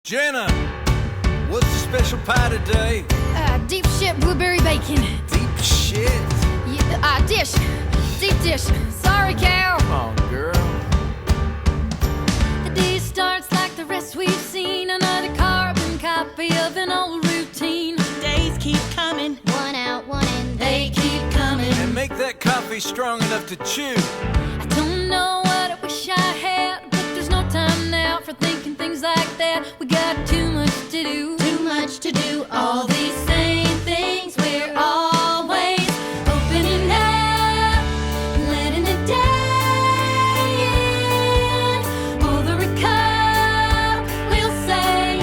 Jenna, what's the special pie today? Deep shit blueberry bacon. Deep shit. Yeah, dish. Deep dish. Sorry, cow. Come on, girl. The day starts like the rest we've seen. Another carbon copy of an old routine. Days keep coming. One out, one in. They keep coming. And make that coffee strong enough to chew. I don't know what I wish I had, but there's no time now for thinking things like that. We got too much to do. Too much to do. All these same things we're always opening up, letting the day in. Over a cup, we'll say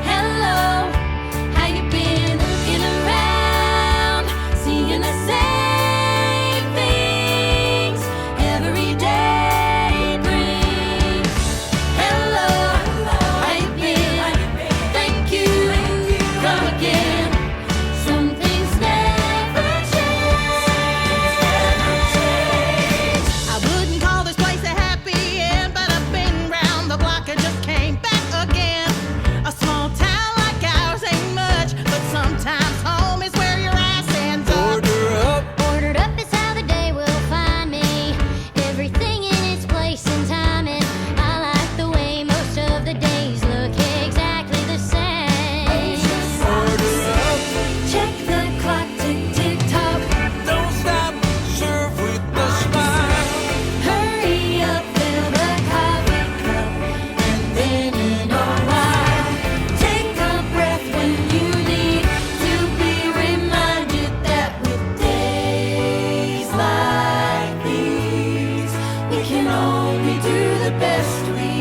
hello. How you been? Looking around, seeing the same things every day brings. Hello, how you been? Thank you. Come again. Some things never change. I wouldn't call this place a happy end, but I've been round the block and just came back again. A small town like ours ain't much, but sometimes home is where your ass ends up. Order up. Ordered up is how the day will find me. Everything in its place and time, and I like the way most of the days look exactly the same. Order up. Check the clock, tick tick tock. Don't stop. Serve with a smile. Hurry up, fill the coffee cup, and then in a while, take a breath when you need to be reminded that with days like these, we can only do the best we